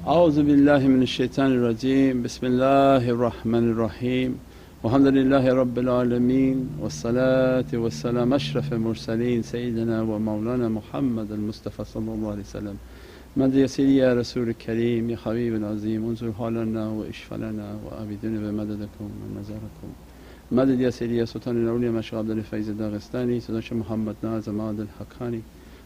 A'udhu billahi minash shaitanir rajeem. Bismillahir rahmanir rahim. Alhamdulillahi rabbil alameen. Wassalatu wassalam ashrafil mursaleen Sayyidina wa Mawlana Muhammad al-Mustafa sallallahu alayhi wa sallam. Madad ya Sayyidi ya Rasul Kareem ya Habib al-Azim unzur halana wa ishfalana wa abiduna bi madadakum wa nazarakum. Madad ya Sayyidi ya Sultan al-Awliya ma Shaykh Abdul Faiz al-Daghestani Shaykh Muhammad Nazim al-Haqqani.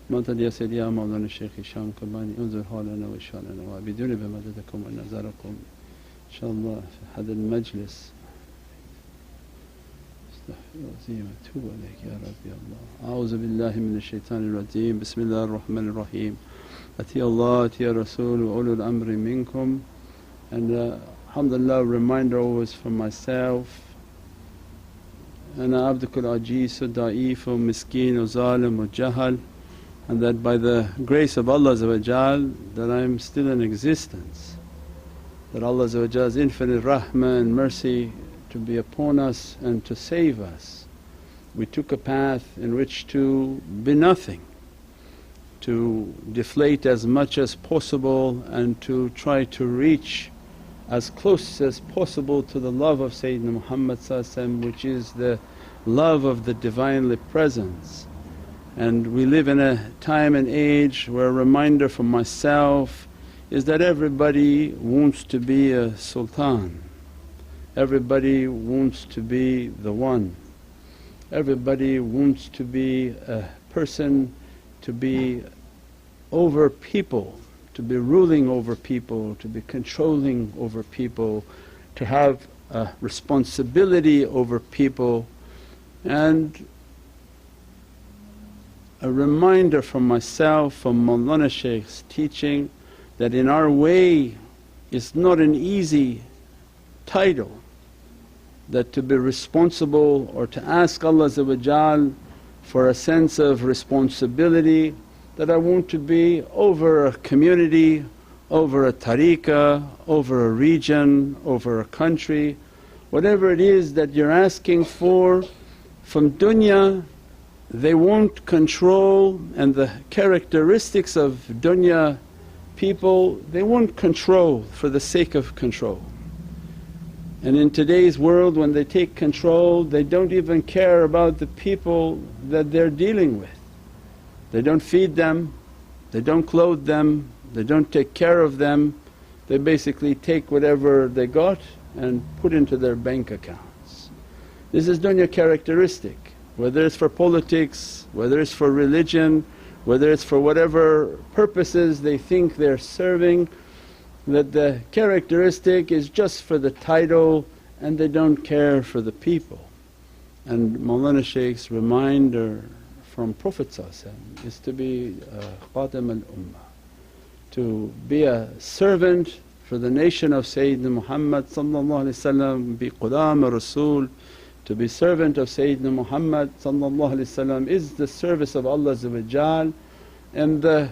Madad ya Sayyidi ya Mawlana Shaykh Hisham Qabbani unzur halana wa ishfalana wa abiduna bi madadakum wa nazarakum. Inshallah fi hada al-majlis. Nazim atubu ilayk ya Rabbi Allah. A'udhu billahi minash shaitanir rajeem. Bismillahir rahmanir rahim. Ati Allah, Ati Rasul wa ulul amri minkum. And alhamdulillah, reminder always for myself. Ana abdukul ajiz da'ifu miskeen zalim jahal, and that by the grace of Allah that I am still in existence, that Allah's infinite rahmah and mercy to be upon us and to save us. We took a path in which to be nothing, to deflate as much as possible and to try to reach as close as possible to the love of Sayyidina Muhammad, which is the love of the Divinely Presence. And we live in a time and age where a reminder for myself is that everybody wants to be a sultan, everybody wants to be the one, everybody wants to be a person to be over people, to be ruling over people, to be controlling over people, to have a responsibility over people. And a reminder from myself, from Mawlana Shaykh's teaching, that in our way it's not an easy title, that to be responsible or to ask Allah for a sense of responsibility, that I want to be over a community, over a tariqah, over a region, over a country. Whatever it is that you're asking for from dunya, they want control, and the characteristics of dunya people, they want control for the sake of control. And in today's world, when they take control, they don't even care about the people that they're dealing with. They don't feed them, they don't clothe them, they don't take care of them. They basically take whatever they got and put into their bank accounts. This is dunya characteristic, whether it's for politics, whether it's for religion, whether it's for whatever purposes they think they're serving, that the characteristic is just for the title and they don't care for the people. And Mawlana Shaykh's reminder from Prophet is to be Khatam al-Ummah, to be a servant for the nation of Sayyidina Muhammad, be Qudam Rasul, to be servant of Sayyidina Muhammad is the service of Allah, and the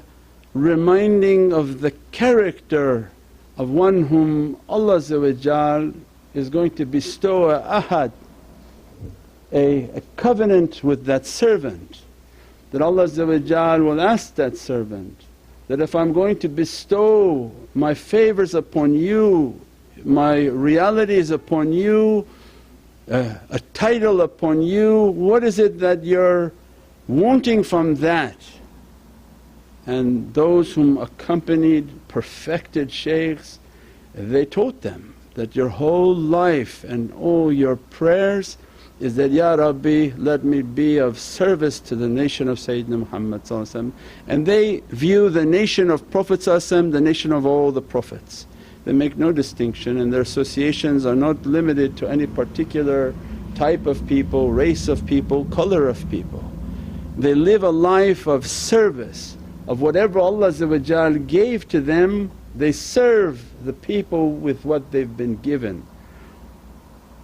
reminding of the character of one whom Allah is going to bestow a ahad, a covenant with that servant, that Allah will ask that servant that, if I'm going to bestow my favours upon you, my realities upon you, a title upon you, what is it that you're wanting from that? And those whom accompanied perfected shaykhs, they taught them that your whole life and all your prayers is that, Ya Rabbi, let me be of service to the nation of Sayyidina Muhammad. And they view the nation of Prophet the nation of all the Prophets. They make no distinction, and their associations are not limited to any particular type of people, race of people, colour of people. They live a life of service of whatever Allah gave to them. They serve the people with what they've been given.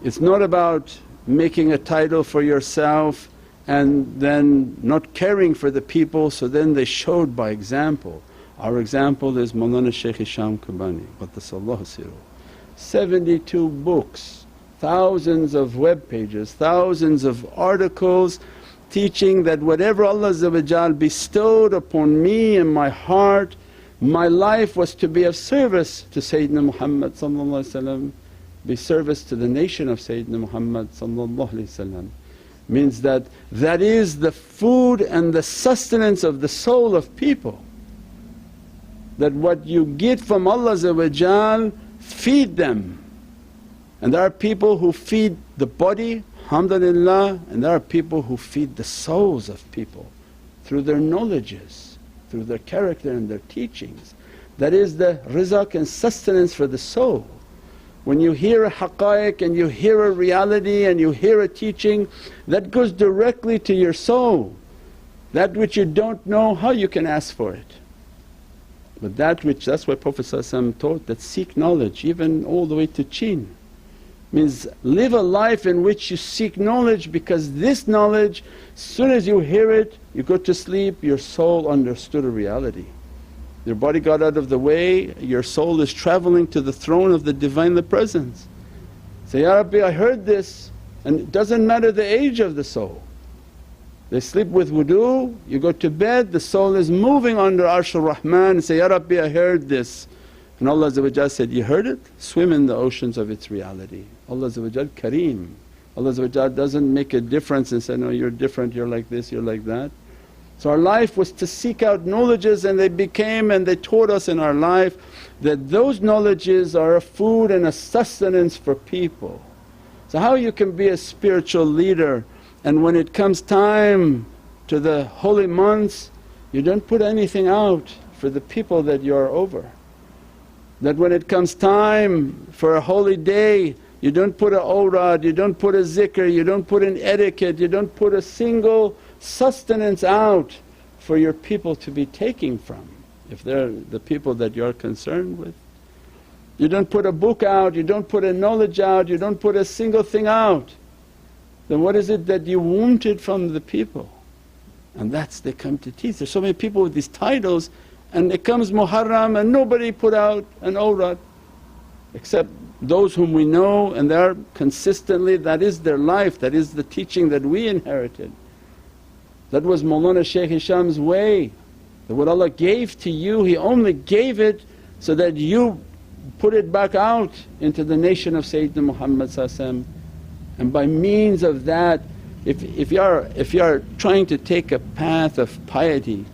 It's not about making a title for yourself and then not caring for the people, so then they showed by example. Our example is Mawlana Shaykh Hisham Qabbani Qaddasallahu Sirruh. 72 books, thousands of web pages, thousands of articles teaching that whatever Allah bestowed upon me in my heart, My life was to be of service to Sayyidina Muhammad, be service to the nation of Sayyidina Muhammad. Means that that is the food and the sustenance of the soul of people. That what you get from Allah feed them. And there are people who feed the body, alhamdulillah, and there are people who feed the souls of people through their knowledges, through their character and their teachings. That is the rizq and sustenance for the soul. When you hear a haqqaiq and you hear a reality and you hear a teaching, that goes directly to your soul. That which you don't know, how you can ask for it? But that which, that's why Prophet taught that seek knowledge even all the way to chin. Means live a life in which you seek knowledge, because this knowledge, as soon as you hear it, you go to sleep, your soul understood a reality. Your body got out of the way, your soul is travelling to the throne of the Divinely Presence. Say, Ya Rabbi, I heard this, and it doesn't matter the age of the soul. They sleep with wudu, you go to bed, the soul is moving under Arsh al-Rahman and say, Ya Rabbi, I heard this. And Allah said, you heard it? Swim in the oceans of its reality. Allah Kareem. Allah doesn't make a difference and say, no, you're different, you're like this, you're like that. So our life was to seek out knowledges, and they became and they taught us in our life that those knowledges are a food and a sustenance for people. So how you can be a spiritual leader and when it comes time to the holy months, you don't put anything out for the people that you are over. That when it comes time for a holy day, you don't put a awrad, you don't put a zikr, you don't put an etiquette, you don't put a single sustenance out for your people to be taking from, if they're the people that you're concerned with. You don't put a book out, you don't put a knowledge out, you don't put a single thing out. Then what is it that you wanted from the people? And that's they come to teach. There's so many people with these titles, and it comes Muharram and nobody put out an awrad except those whom we know, and they are consistently, that is their life, that is the teaching that we inherited. That was Mawlana Shaykh Hisham's way, that what Allah gave to you He only gave it so that you put it back out into the nation of Sayyidina Muhammad. And by means of that, if you are trying to take a path of piety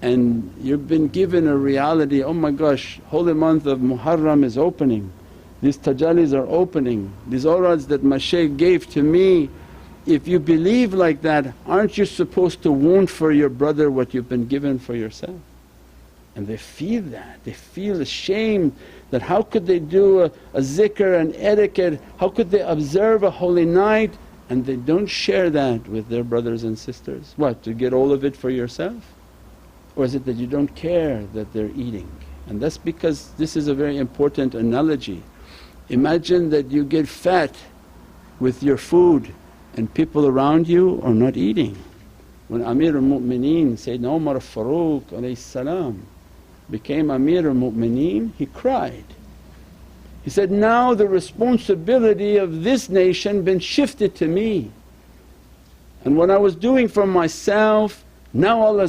and you've been given a reality, oh my gosh, holy month of Muharram is opening, these tajallis are opening, these awrads that my shaykh gave to me. If you believe like that, aren't you supposed to want for your brother what you've been given for yourself? And they feel that, they feel ashamed that how could they do a zikr and etiquette, how could they observe a holy night and they don't share that with their brothers and sisters. What, to get all of it for yourself? Or is it that you don't care that they're eating? And that's because this is a very important analogy. Imagine that you get fat with your food and people around you are not eating. When Amir al-Mu'mineen Sayyidina Umar al-Faruq alayhi salam became Amir al-Mu'mineen, he cried. He said, now the responsibility of this nation been shifted to me, and what I was doing for myself, now Allah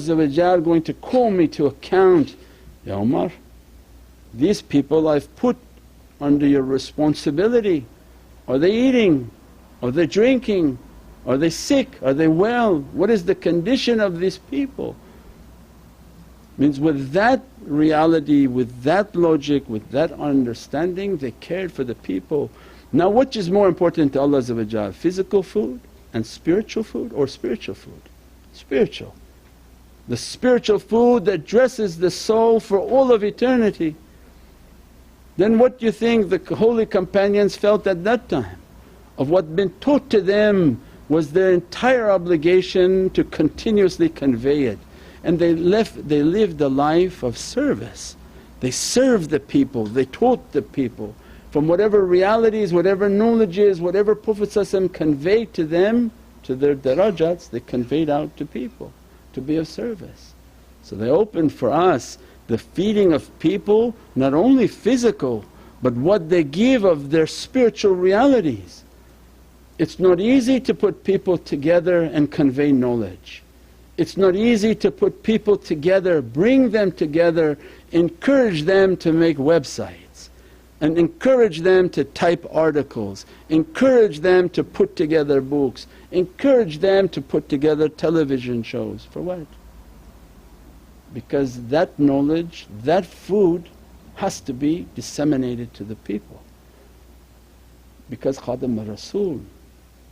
going to call me to account. Ya Umar, these people I've put under your responsibility. Are they eating? Are they drinking? Are they sick? Are they well? What is the condition of these people? Means with that reality, with that logic, with that understanding, they cared for the people. Now which is more important to Allah, physical food and spiritual food, or spiritual food? Spiritual. The spiritual food that dresses the soul for all of eternity. Then what do you think the holy companions felt at that time? Of what been taught to them was their entire obligation to continuously convey it. And they lived a life of service. They served the people, they taught the people. From whatever realities, whatever knowledges, whatever Prophet conveyed to them, to their darajats, they conveyed out to people to be of service. So they opened for us the feeding of people, not only physical but what they give of their spiritual realities. It's not easy to put people together and convey knowledge. It's not easy to put people together, bring them together encourage them to make websites and encourage them to type articles, encourage them to put together books, encourage them to put together television shows. For what? Because that knowledge, that food has to be disseminated to the people. Because Khadim al-Rasul,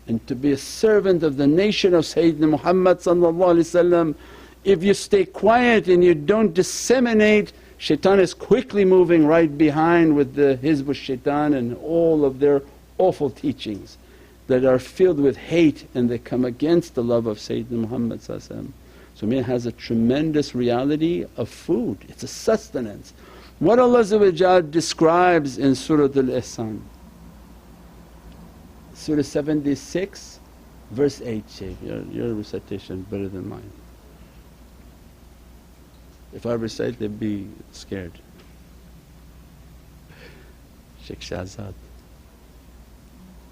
and to be a servant of the nation of Sayyidina Muhammad, if you stay quiet and you don't disseminate, shaitan is quickly moving right behind with the Hizb al-Shaitan and all of their awful teachings that are filled with hate and they come against the love of Sayyidina Muhammad. So it has a tremendous reality of food, it's a sustenance. What Allah describes in Surah Al-Ihsan, Surah 76 verse 8, Shaykh, your recitation better than mine. If I recite they'd be scared. Shaykh Shahzad.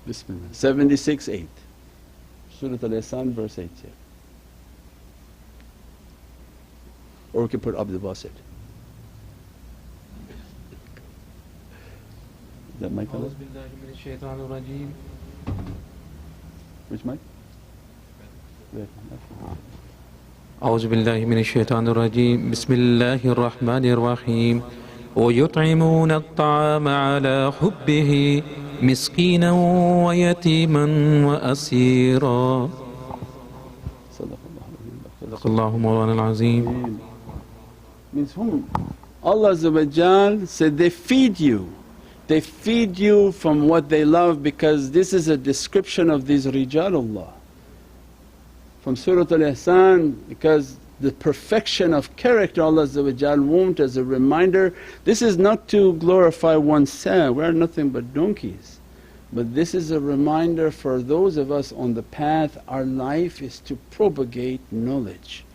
Bismillah. 76:8, Surah Al-Ihsan verse 8, Shaykh. Or we can put Abdul Basit. That mic on? Which mic? أعوذ بالله من الشيطان الرجيم بسم الله الرحمن الرحيم ويطعمون الطعام على حبه مسكينا ويتيما وأسيرا صدق الله مولانا العظيم. Means whom? Allah said they feed you. They feed you from what they love, because this is a description of these Rijalullah. From Surah Al-Ihsan, because the perfection of character Allah wants as a reminder. This is not to glorify oneself, we are nothing but donkeys. But this is a reminder for those of us on the path, our life is to propagate knowledge.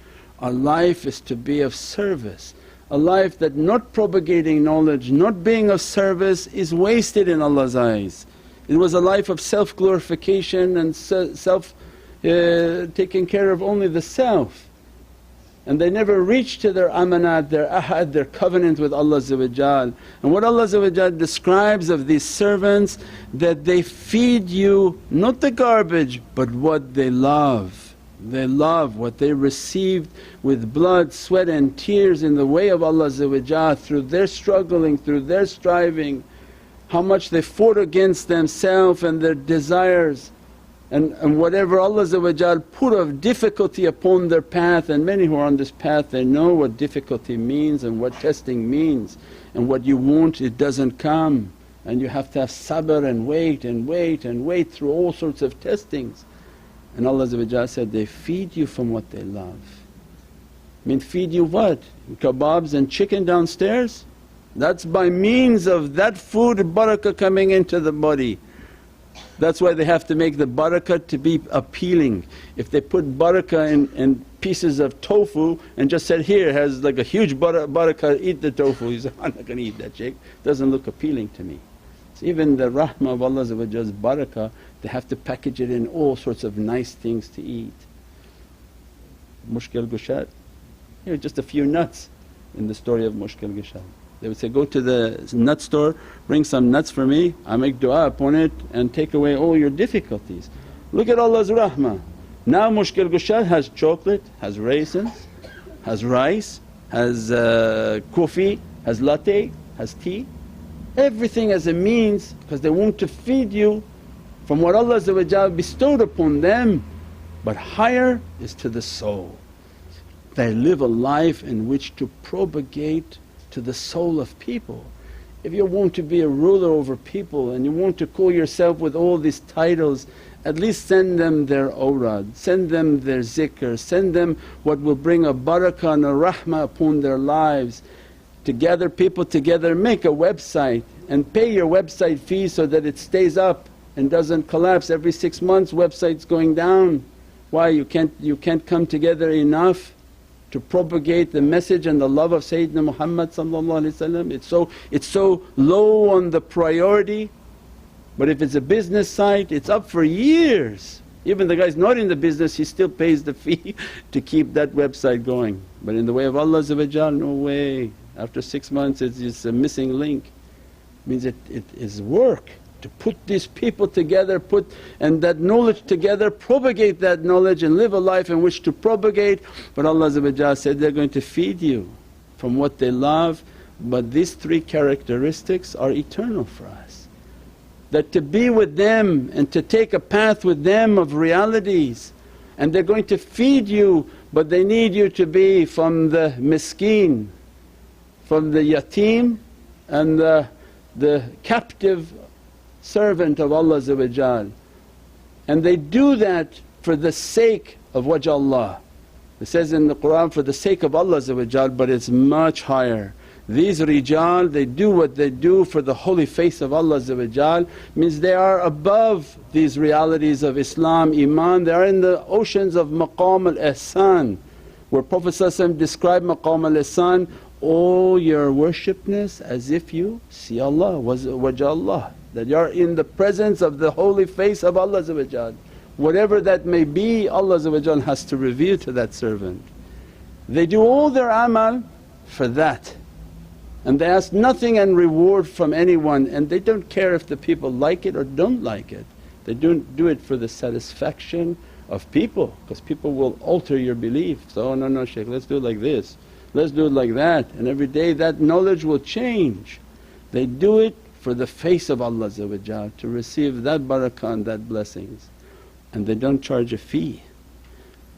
Our life is to be of service. A life that not propagating knowledge, not being of service is wasted in Allah's eyes. It was a life of self-glorification and taking care of only the self. And they never reached to their amanat, their ahad, their covenant with Allah. And what Allah describes of these servants, that they feed you not the garbage but what they love. They love what they received with blood, sweat and tears in the way of Allah, through their struggling, through their striving, how much they fought against themselves and their desires. And whatever Allah put of difficulty upon their path, and many who are on this path they know what difficulty means and what testing means, and what you want it doesn't come, and you have to have sabr and wait and wait and wait through all sorts of testings. And Allah said, they feed you from what they love. I mean, feed you what? Kebabs and chicken downstairs? That's by means of that food barakah coming into the body. That's why they have to make the barakah to be appealing. If they put barakah in pieces of tofu and just said, here has like a huge barakah, eat the tofu, he said, I'm not going to eat that, Shaykh, doesn't look appealing to me. So even the rahmah of Allah's barakah, they have to package it in all sorts of nice things to eat. Mushkil Gushad, here just a few nuts in the story of Mushkil Gushad. They would say, go to the nut store, bring some nuts for me, I make du'a upon it and take away all your difficulties. Look at Allah's rahmah. Now Mushkil Gushad has chocolate, has raisins, has rice, has coffee, has latte, has tea. Everything as a means, because they want to feed you from what Allah bestowed upon them. But higher is to the soul. They live a life in which to propagate to the soul of people. If you want to be a ruler over people and you want to call yourself with all these titles, at least send them their awrad, send them their zikr, send them what will bring a barakah and a rahmah upon their lives. To gather people together, make a website and pay your website fee so that it stays up and doesn't collapse. Every 6 months website's going down. Why? You can't come together enough to propagate the message and the love of Sayyidina Muhammad. It's so low on the priority. But if it's a business site, it's up for years. Even the guy's not in the business, he still pays the fee to keep that website going. But in the way of Allah, no way. After 6 months it's a missing link. Means it is work to put these people together, and that knowledge together, propagate that knowledge and live a life in which to propagate. But Allah said they're going to feed you from what they love. But these 3 characteristics are eternal for us. That to be with them and to take a path with them of realities, and they're going to feed you, but they need you to be from the miskeen, from the yatim and the captive servant of Allah. And they do that for the sake of wajh Allah. It says in the Qur'an, for the sake of Allah, but it's much higher. These rijal, they do what they do for the holy face of Allah, means they are above these realities of Islam, iman. They are in the oceans of maqam al-ihsan, where Prophet described maqam al-ihsan, all your worshipness as if you see Allah, wajh Allah, that you are in the presence of the holy face of Allah. Whatever that may be, Allah has to reveal to that servant. They do all their amal for that, and they ask nothing and reward from anyone, and they don't care if the people like it or don't like it. They don't do it for the satisfaction of people, because people will alter your belief. So, oh no Shaykh, let's do it like this, let's do it like that, and every day that knowledge will change. They do it for the face of Allah to receive that barakah and that blessings, and they don't charge a fee.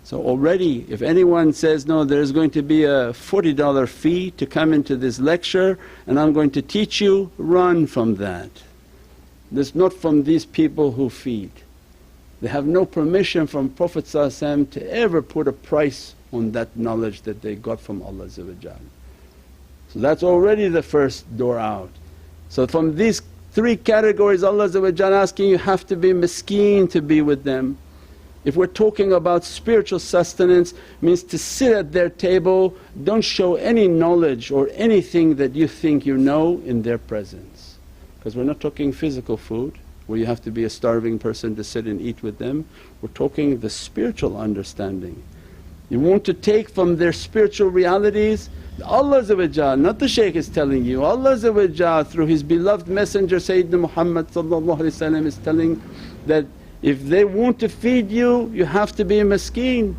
So already if anyone says, no, there's going to be a $40 fee to come into this lecture and I'm going to teach you, run from that. This not from these people who feed. They have no permission from Prophet to ever put a price on that knowledge that they got from Allah. So that's already the first door out. So from these 3 categories Allah asking, you have to be miskeen to be with them. If we're talking about spiritual sustenance, means to sit at their table, don't show any knowledge or anything that you think you know in their presence. Because we're not talking physical food where you have to be a starving person to sit and eat with them, we're talking the spiritual understanding. You want to take from their spiritual realities, Allah not the Shaykh is telling you, Allah through His beloved messenger Sayyidina Muhammad is telling that if they want to feed you, you have to be a miskeen.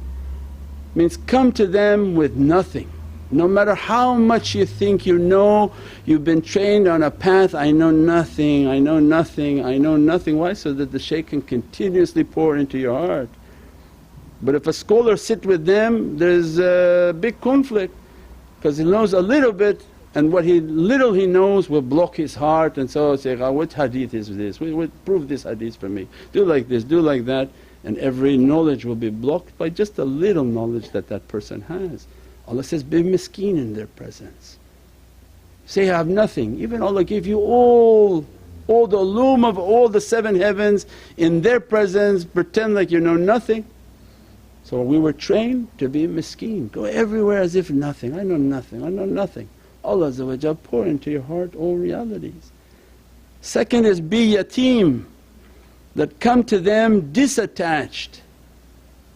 Means come to them with nothing. No matter how much you think you know, you've been trained on a path, I know nothing, I know nothing, I know nothing. Why? So that the Shaykh can continuously pour into your heart. But if a scholar sit with them, there's a big conflict, because he knows a little bit, and what little he knows will block his heart, and so say, what hadith is this? Prove this hadith for me, do like this, do like that, and every knowledge will be blocked by just a little knowledge that that person has. Allah says, be miskeen in their presence. Say, I have nothing. Even Allah gave you all the ulum of all the 7 heavens in their presence, pretend like you know nothing. So we were trained to be miskeen, go everywhere as if nothing, I know nothing, I know nothing. Allah pour into your heart all realities. Second is be yatim, that come to them disattached.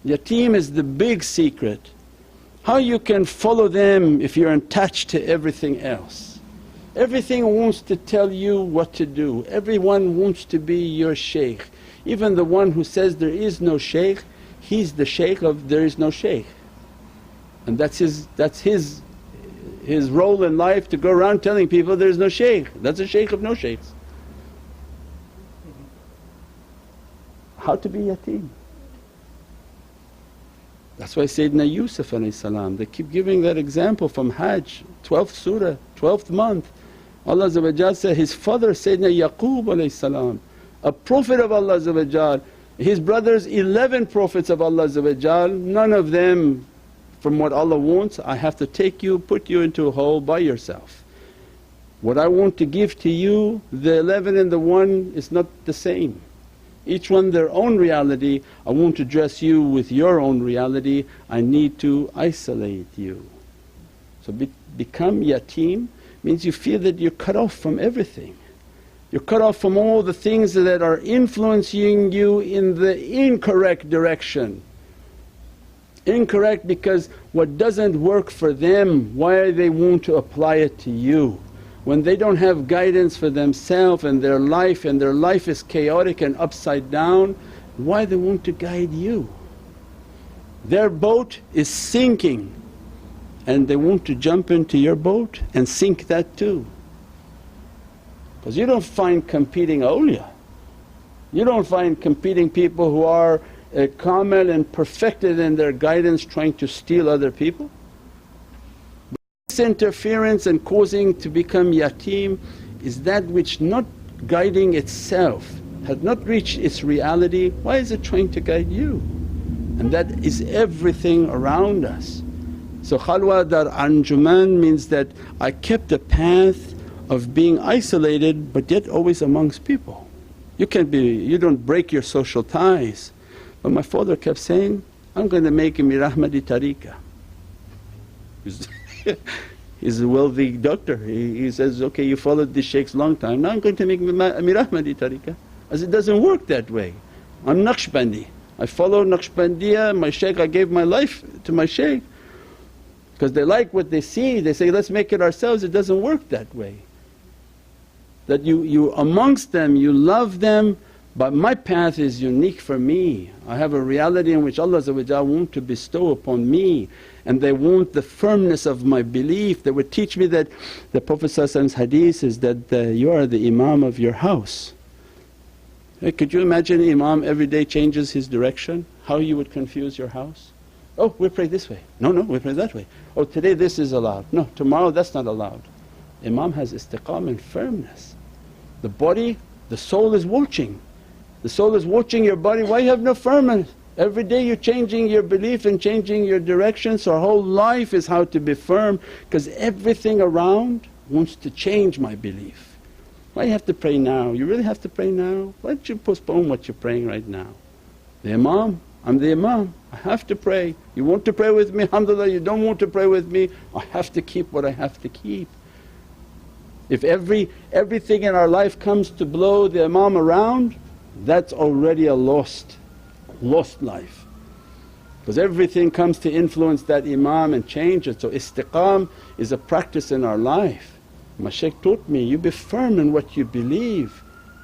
Yatim is the big secret. How you can follow them if you're attached to everything else. Everything wants to tell you what to do, everyone wants to be your shaykh. Even the one who says there is no shaykh, he's the shaykh of there is no shaykh. And that's his role in life, to go around telling people there is no shaykh. That's a shaykh of no shaykhs. How to be yatim? That's why Sayyidina Yusuf they keep giving that example from Hajj, 12th surah, 12th month. Allah said his father Sayyidina Yaqub a prophet of Allah, his brothers 11 prophets of Allah, none of them from what Allah wants, I have to take you, put you into a hole by yourself. What I want to give to you, the 11 and the 1 is not the same. Each one their own reality, I want to dress you with your own reality, I need to isolate you. So become yatim means you feel that you're cut off from everything. You're cut off from all the things that are influencing you in the incorrect direction. Incorrect because what doesn't work for them, why they want to apply it to you? When they don't have guidance for themselves and their life is chaotic and upside down, why they want to guide you? Their boat is sinking and they want to jump into your boat and sink that too. Because you don't find competing awliya, you don't find competing people who are kamil and perfected in their guidance trying to steal other people. This interference and causing to become yatim is that which not guiding itself, has not reached its reality. Why is it trying to guide you? And that is everything around us. So khalwa dar anjuman means that I kept a path of being isolated but yet always amongst people. You don't break your social ties. But my father kept saying, I'm going to make a Mirahmadi tariqah. He's a wealthy doctor, he says, okay you followed the shaykhs long time, now I'm going to make a Mirahmadi tariqah. I said, it doesn't work that way. I'm Naqshbandi, I follow Naqshbandiya, my shaykh, I gave my life to my shaykh. Because they like what they see, they say, let's make it ourselves. It doesn't work that way. That you amongst them, you love them, but my path is unique for me. I have a reality in which Allah want to bestow upon me, and they want the firmness of my belief. They would teach me that the Prophet's hadith is that you are the Imam of your house. Hey, could you imagine Imam every day changes his direction? How you would confuse your house? Oh, we pray this way, no, we pray that way. Oh, today this is allowed, no, tomorrow that's not allowed. Imam has istiqamah and firmness. The body, the soul is watching. The soul is watching your body, why you have no firmness? Every day you're changing your belief and changing your direction, so our whole life is how to be firm because everything around wants to change my belief. Why you have to pray now? You really have to pray now? Why don't you postpone what you're praying right now? The Imam, I'm the Imam, I have to pray. You want to pray with me, alhamdulillah, you don't want to pray with me, I have to keep what I have to keep. If everything in our life comes to blow the Imam around, that's already a lost life. Because everything comes to influence that Imam and change it. So istiqam is a practice in our life. My shaykh taught me, you be firm in what you believe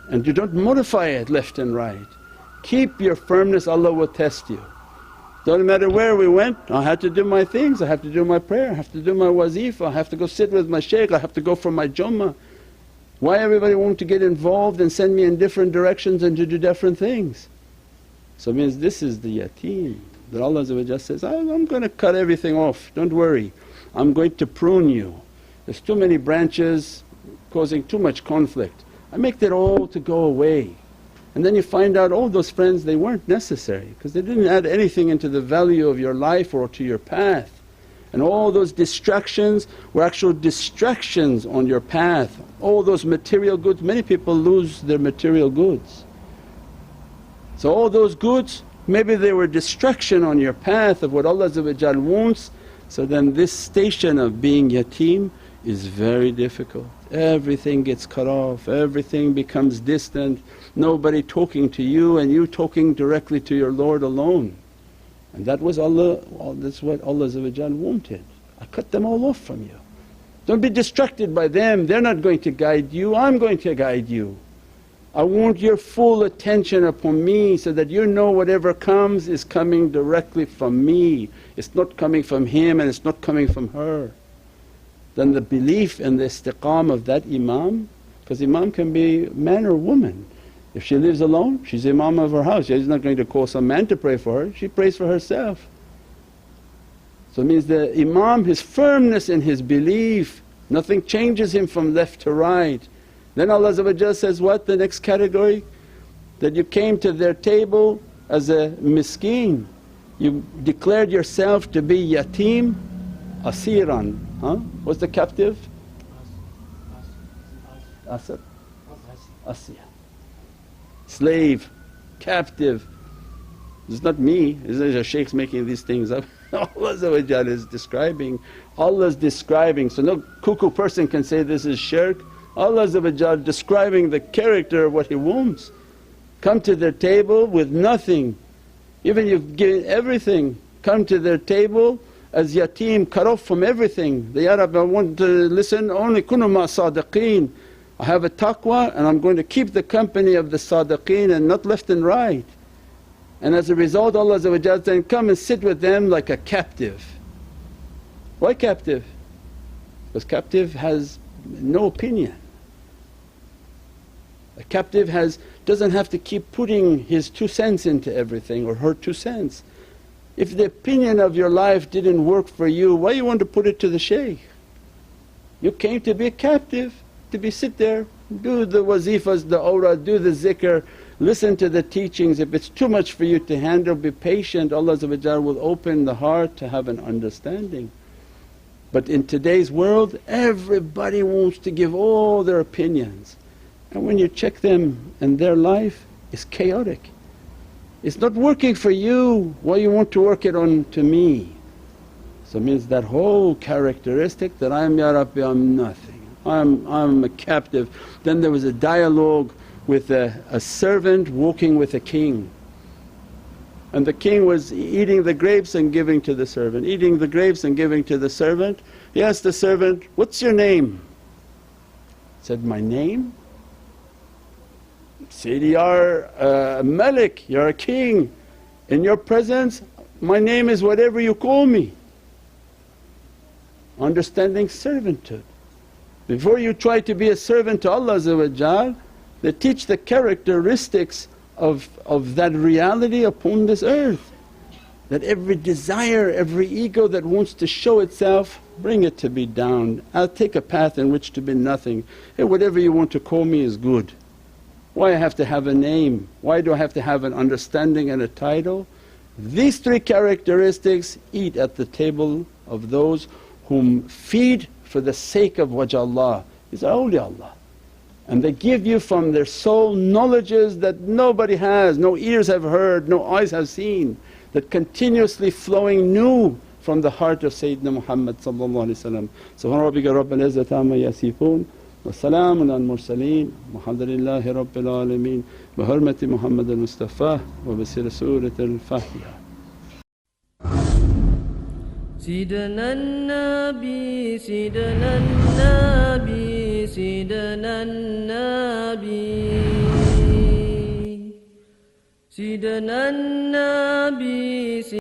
and you don't modify it left and right. Keep your firmness, Allah will test you. Doesn't matter where we went, I had to do my things, I have to do my prayer, I have to do my wazifa, I have to go sit with my shaykh, I have to go for my Jummah. Why everybody want to get involved and send me in different directions and to do different things? So it means this is the yatim that Allah says, I'm going to cut everything off, don't worry, I'm going to prune you. There's too many branches causing too much conflict, I make that all to go away. And then you find out all those friends, they weren't necessary because they didn't add anything into the value of your life or to your path. And all those distractions were actual distractions on your path. All those material goods, many people lose their material goods. So all those goods, maybe they were distraction on your path of what Allah wants. So then this station of being yatim is very difficult. Everything gets cut off, everything becomes distant, nobody talking to you and you talking directly to your Lord alone. And that was Allah, that's what Allah wanted. I cut them all off from you. Don't be distracted by them, they're not going to guide you, I'm going to guide you. I want your full attention upon me so that you know whatever comes is coming directly from me, it's not coming from him and it's not coming from her. Then the belief and the istiqam of that Imam, because Imam can be man or woman. If she lives alone, she's Imam of her house, she's not going to call some man to pray for her, she prays for herself. So it means the Imam, his firmness in his belief, nothing changes him from left to right. Then Allah says what, the next category? That you came to their table as a miskeen, you declared yourself to be yatim, asiran. What's the captive? Asad? Asya. Slave, captive. It's not me, it's a shaykh's making these things up. Allah is describing, Allah is describing. So no cuckoo person can say this is shirk. Allah is describing the character of what He wants. Come to their table with nothing, even you've given everything, come to their table as yatim, cut off from everything. The Arab, I want to listen only kunu ma sadiqeen. I have a taqwa and I'm going to keep the company of the sadiqeen and not left and right. And as a result Allah then come and sit with them like a captive. Why captive? Because captive has no opinion. A captive doesn't have to keep putting his 2 cents into everything or her 2 cents. If the opinion of your life didn't work for you, why you want to put it to the shaykh? You came to be a captive, to sit there, do the wazifas, the awrad, do the zikr, listen to the teachings. If it's too much for you to handle, be patient, Allah will open the heart to have an understanding. But in today's world everybody wants to give all their opinions, and when you check them and their life is chaotic. It's not working for you, why you want to work it on to me? So it means that whole characteristic that I'm Ya Rabbi, I'm nothing, I'm a captive. Then there was a dialogue with a servant walking with a king, and the king was eating the grapes and giving to the servant, eating the grapes and giving to the servant. He asked the servant, "What's your name?" Said, "My name?" Said, "You're a malik, you're a king, in your presence my name is whatever you call me." Understanding servanthood. Before you try to be a servant to Allah, they teach the characteristics of that reality upon this earth. That every desire, every ego that wants to show itself, bring it to be down. I'll take a path in which to be nothing. Hey, whatever you want to call me is good. Why I have to have a name? Why do I have to have an understanding and a title? These 3 characteristics eat at the table of those whom feed for the sake of wajh Allah. These are awliya Allah. And they give you from their soul knowledges that nobody has, no ears have heard, no eyes have seen, that continuously flowing new from the heart of Sayyidina Muhammad. Subhana rabbika rabbil izzati amma yasifoon wa salaamun al mursaleen walhamdulillahi rabbil alameen bi hurmati Muhammadan Mustafa wa bi sirri Surat al-Fatiha. سيدنا النبي سيدنا النبي سيدنا النبي سيدنا النبي